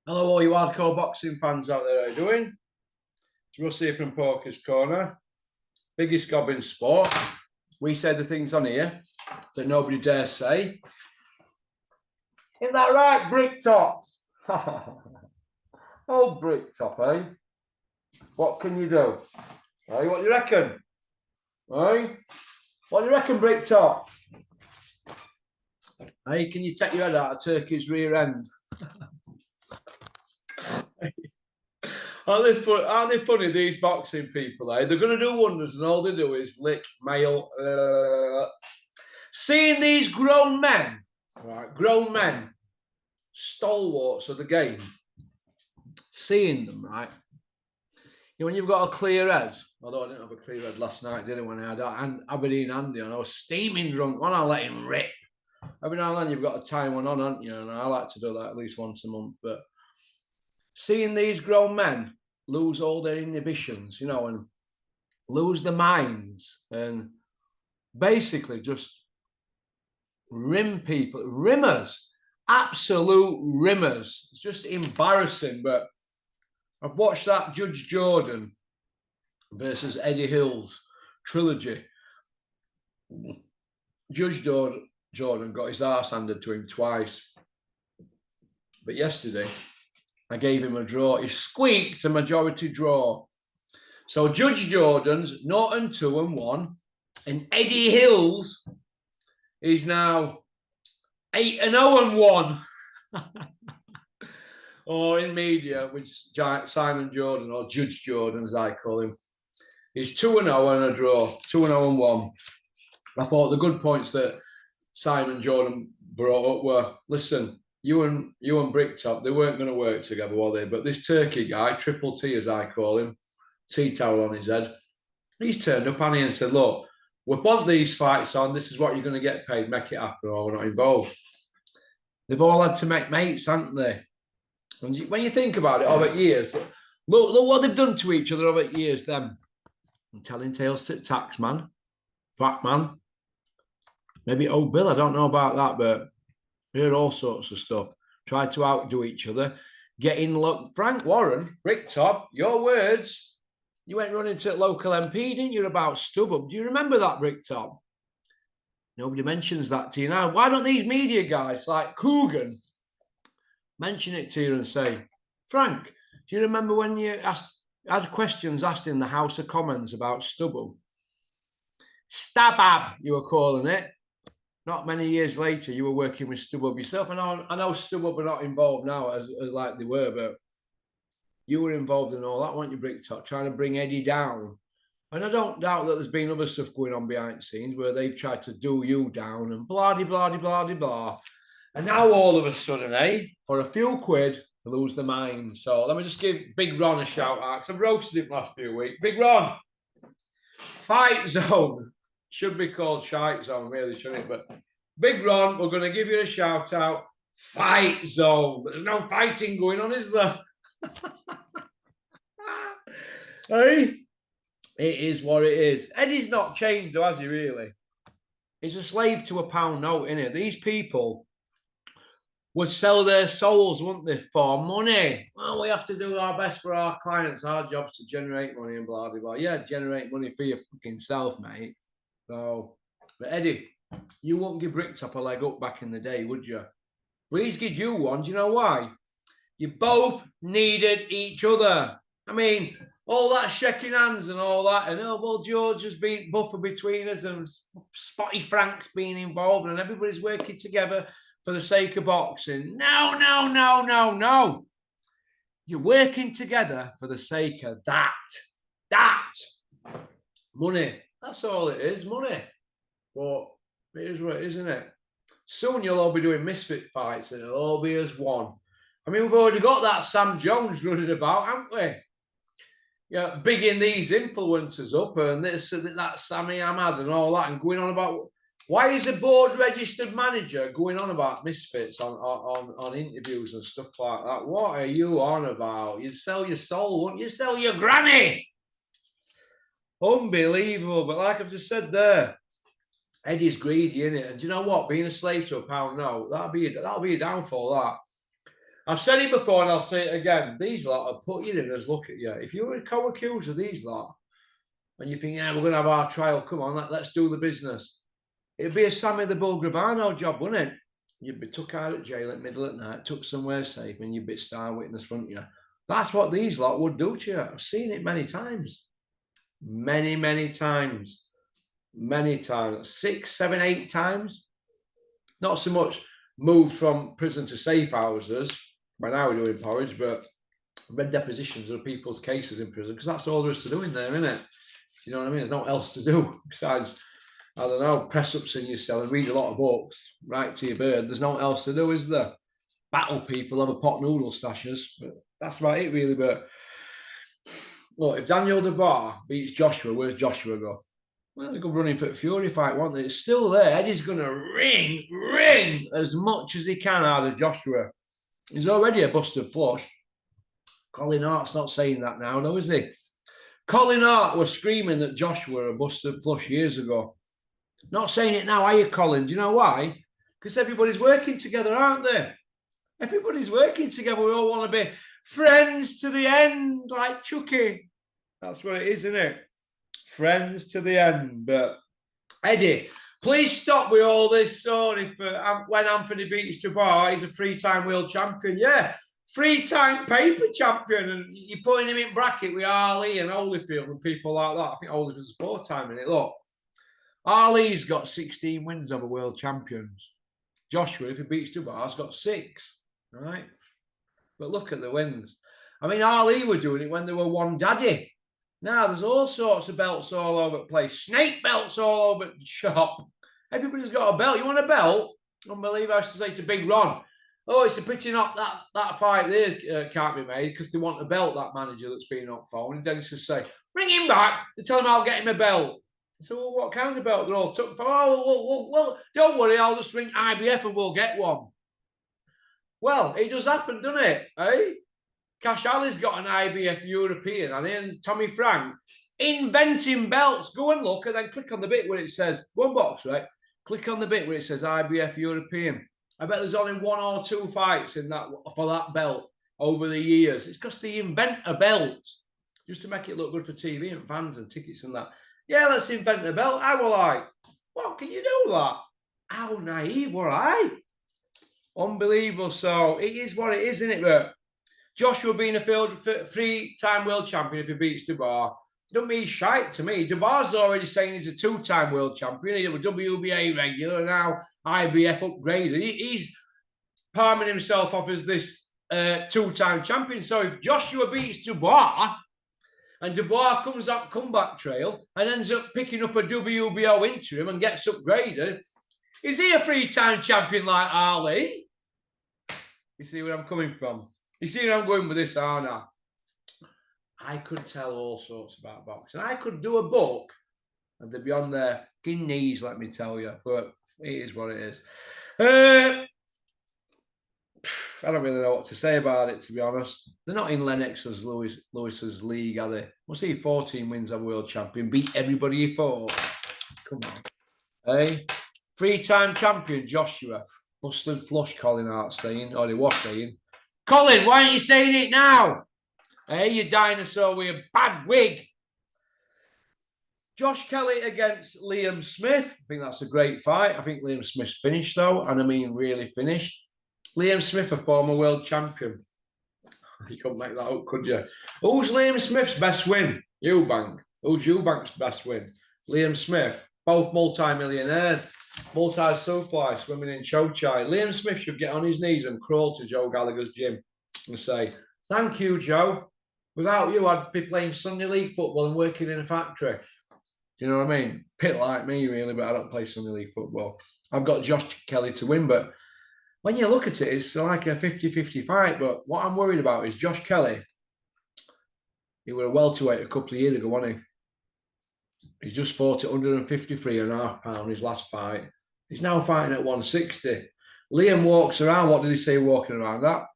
Hello, all you hardcore boxing fans out there. How you doing? It's Russ here from Porky's Corner. Biggest gob in sport. We say the things on here that nobody dares say. Isn't that right, Bricktop? Oh, Bricktop, eh? What can you do? Hey, what do you reckon? Hey? What do you reckon, Bricktop? Hey, can you take your head out of Turkey's rear end? Aren't they funny, these boxing people, eh? They're going to do wonders, and all they do is lick male. Seeing these grown men, stalwarts of the game, seeing them, right? You know, when you've got a clear head, although I didn't have a clear head last night, did I, when I had Aberdeen Andy and I was steaming drunk, when I let him rip. Every now and then you've got to tie one on, haven't you? And I like to do that at least once a month, but seeing these grown men lose all their inhibitions, you know, and lose their minds and basically just rimmers, absolute rimmers. It's just embarrassing. But I've watched that Judge Jordan versus Eddie Hill's trilogy. Judge Jordan got his arse handed to him twice. But yesterday, I gave him a draw. He squeaked a majority draw. So Judge Jordan's 0-2-1, and Eddie Hill's is now 8-0-1. Or in media, which Simon Jordan, or Judge Jordan as I call him, is 2-0 and a draw, 2-0-1. I thought the good points that Simon Jordan brought up were, listen, you and Bricktop, they weren't going to work together, were they? But this Turkey guy, Triple T as I call him, tea towel on his head, he's turned up and said, look, we want these fights on, this is what you're going to get paid, make it happen, or we're not involved. They've all had to make mates, haven't they? And when you think about it over years, look what they've done to each other over years, them. I'm telling tales to tax man, fat man, maybe old Bill, I don't know about that, but heard all sorts of stuff. Tried to outdo each other, getting look. Frank Warren, Bricktop, your words. You went running to local MP, didn't you, about Stubborn? Do you remember that, Bricktop? Nobody mentions that to you now. Why don't these media guys like Coogan mention it to you and say, Frank, do you remember when you had questions asked in the House of Commons about Stubble? Stabab, you were calling it. Not many years later, you were working with Stubble yourself. I know Stubble are not involved now as like they were, but you were involved in all that, weren't you, Bricktop, trying to bring Eddie down. And I don't doubt that there's been other stuff going on behind the scenes where they've tried to do you down and blah, blah, blah, blah, blah. And now all of a sudden, for a few quid, they lose their mind. So let me just give Big Ron a shout out, because I've roasted him last few weeks. Big Ron, Fight Zone. Should be called Shite Zone, really, shouldn't it? But Big Ron, we're going to give you a shout out. Fight Zone. But there's no fighting going on, is there? Hey, it is what it is. Eddie's not changed, though, has he, really? He's a slave to a pound note, isn't it? These people would sell their souls, wouldn't they, for money? Well, we have to do our best for our clients. Our job's to generate money and blah, blah, blah. Yeah, generate money for your fucking self, mate. So, but Eddie, you wouldn't give Bricktop a leg up back in the day, would you? Well, he's give you one. Do you know why? You both needed each other. I mean, all that shaking hands and all that, and well, George has been buffer between us, and Spotty Frank's been involved, and everybody's working together for the sake of boxing. No, no, no, no, no. You're working together for the sake of that money. That's all it is, money. But it is what it is, isn't it? Soon you'll all be doing misfit fights, and it'll all be as one. I mean, we've already got that Sam Jones running about, haven't we? Yeah, bigging these influencers up and this, that Sammy Ahmad and all that, and going on about why is a board registered manager going on about misfits on interviews and stuff like that? What are you on about? You'd sell your soul, wouldn't you? Sell your granny. Unbelievable. But like I've just said there, Eddie's greedy, innit? And do you know what? Being a slave to a pound note, that'll be a downfall, that. I've said it before and I'll say it again. These lot will put you in as look at you. If you were co-accused of these lot and you think, yeah, we're going to have our trial, come on, let's do the business. It'd be a Sammy the Bull Gravano job, wouldn't it? You'd be took out of jail at middle at night, took somewhere safe, and you'd be star witness, wouldn't you? That's what these lot would do to you. I've seen it many times. Many times. Many times. 6, 7, 8 times. Not so much moved from prison to safe houses when I was doing porridge, but read depositions of people's cases in prison because that's all there is to do in there, isn't it? You know what I mean? There's nothing else to do besides, I don't know, press ups in your cell and read a lot of books, write to your bird. There's nothing else to do, is there? Battle people, have a pot noodle stashes, but that's about it, really. But look, if Daniel Dubois beats Joshua, where's Joshua go? Well, they go running for the Fury fight, won't they? It's still there. Eddie's going to ring as much as he can out of Joshua. He's already a busted flush. Colin Hart's not saying that now, though, is he? Colin Hart was screaming that Joshua a busted flush years ago. Not saying it now, are you, Colin? Do you know why? Because everybody's working together, aren't they? Everybody's working together. We all want to be friends to the end, like Chucky. That's what it is, isn't it? Friends to the end. But Eddie, please stop with all this. Sorry for when Anthony beats Dubois, he's a 3-time world champion. Yeah, 3-time paper champion, and you're putting him in bracket with Ali and Holyfield and people like that. I think Holyfield's 4-time in it. Look, Ali's got 16 wins over world champions. Joshua, if he beats Dubois, has got 6. Right? But look at the wins. I mean, Ali were doing it when they were one daddy. Now there's all sorts of belts all over the place. Snake belts all over the shop. Everybody's got a belt. You want a belt? Unbelievable. I used to say to Big Ron, oh, it's a pity not that fight there can't be made because they want a belt, that manager that's been on phone. And Dennis would say, ring him back and tell him I'll get him a belt. So, well, what kind of belt? They're all took for, oh, well, don't worry, I'll just ring IBF and we'll get one. Well, it does happen, doesn't it? Eh? Cash Ali's got an IBF European, and Tommy Frank inventing belts. Go and look, and then click on the bit where it says one box, right? Click on the bit where it says IBF European. I bet there's only 1 or 2 fights in that for that belt over the years. It's because they invent a belt just to make it look good for TV and fans and tickets and that. Yeah, let's invent a belt. I was like, what can you do that? How naive were I? Unbelievable. So it is what it is, isn't it? But Joshua being a 3-time world champion if he beats Dubois, don't mean shite to me. Dubois already saying he's a 2-time world champion. He was WBA regular, now IBF upgraded. He's palming himself off as this 2-time champion. So if Joshua beats Dubois and Dubois comes up comeback trail and ends up picking up a WBO interim and gets upgraded, is he a 3-time champion like Ali? You see where I'm coming from? You see where I'm going with this, aren't I? I could tell all sorts about boxing. I could do a book and they'd be on their knees, let me tell you. But it is what it is. I don't really know what to say about it, to be honest. They're not in Lennox's Lewis's league, are they? What's he? 14 wins as world champion. Beat everybody he fought. Come on. Hey? 3-time champion, Joshua. Busted flush, Colin Hart saying. Or he was saying. Colin, why aren't you saying it now? Hey, you dinosaur with a bad wig. Josh Kelly against Liam Smith. I think that's a great fight. I think Liam Smith's finished, though. And I mean, really finished. Liam Smith, a former world champion. You couldn't make that up, could you? Who's Liam Smith's best win? Eubank. Who's Eubank's best win? Liam Smith. Both multi-millionaires. Multi-SoFly, swimming in Chochai. Liam Smith should get on his knees and crawl to Joe Gallagher's gym and say, thank you, Joe. Without you, I'd be playing Sunday League football and working in a factory. You know what I mean? Pit like me, really, but I don't play Sunday League football. I've got Josh Kelly to win, but when you look at it, it's like a 50-50 fight. But what I'm worried about is Josh Kelly. He was a welterweight a couple of years ago, wasn't he? He's just fought at 153.5 pounds his last fight. He's now fighting at 160. Liam walks around, what did he say walking around that?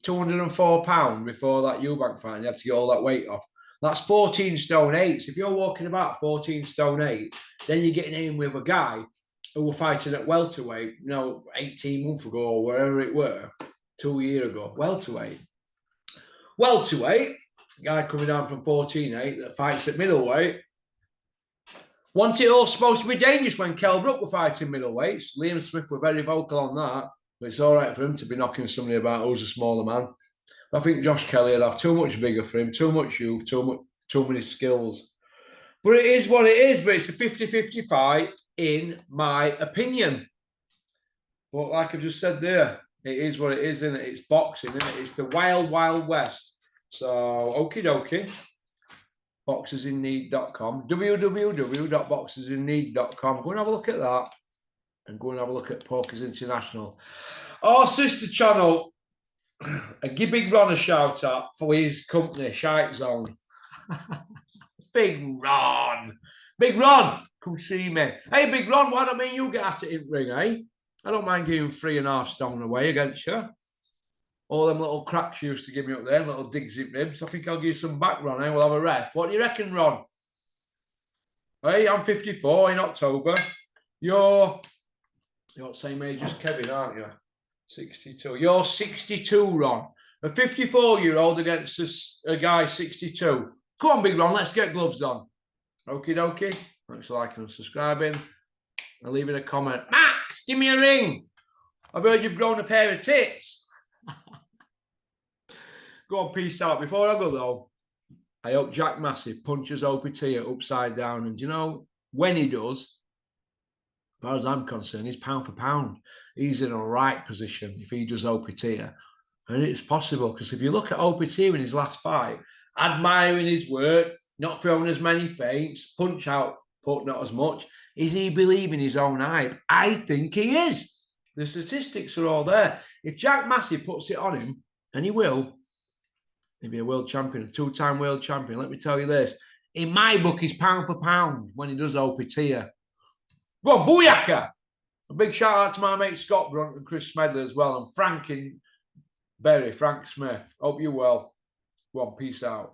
204 pounds before that Eubank fight. And he had to get all that weight off. That's 14 stone 8. So if you're walking about 14 stone 8, then you're getting in with a guy who were fighting at welterweight, 18 months ago or wherever it were, 2 years ago. Welterweight. Welterweight, guy coming down from 14-8 that fights at middleweight. Wasn't it all supposed to be dangerous when Kell Brook were fighting middleweights? Liam Smith were very vocal on that. But it's all right for him to be knocking somebody about who's a smaller man. I think Josh Kelly would have too much vigour for him, too much youth, too many skills. But it is what it is. But it's a 50-50 fight, in my opinion. But like I just said there, it is what it is, isn't it? It's boxing, isn't it? It's the wild, wild west. So, okie dokie. Boxersinneed.com. www.boxersinneed.com. Go and have a look at that. And go and have a look at Porky's International. Our sister channel, give Big Ron a shout out for his company, Shite Zone. Big Ron. Big Ron, come see me. Hey, Big Ron, why don't you get at it in ring, eh? I don't mind giving 3.5 stone away against you. All them little cracks you used to give me up there, little digs in ribs. I think I'll give you some back, Ron, eh? We'll have a ref. What do you reckon, Ron? Hey, I'm 54 in October. You're the same age as Kevin, aren't you? 62. You're 62, Ron. A 54-year-old against a guy 62. Come on, Big Ron, let's get gloves on. Okie dokie. Thanks for liking and subscribing. And leaving a comment. Max, give me a ring. I've heard you've grown a pair of tits. Go on, peace out. Before I go, though, I hope Jack Massey punches OPT upside down. And do you know, when he does, as far as I'm concerned, he's pound for pound. He's in a right position if he does OPT. And it's possible, because if you look at OPT in his last fight, admiring his work, not throwing as many feints, punch out, but not as much. Is he believing his own hype? I think he is. The statistics are all there. If Jack Massey puts it on him, and he will, he'll be a world champion, a 2-time world champion. Let me tell you this. In my book, he's pound for pound when he does OPT. Go on, booyaka! A big shout out to my mate Scott Brunt and Chris Smedley as well, and Frank Smith. Hope you're well. Go on, peace out.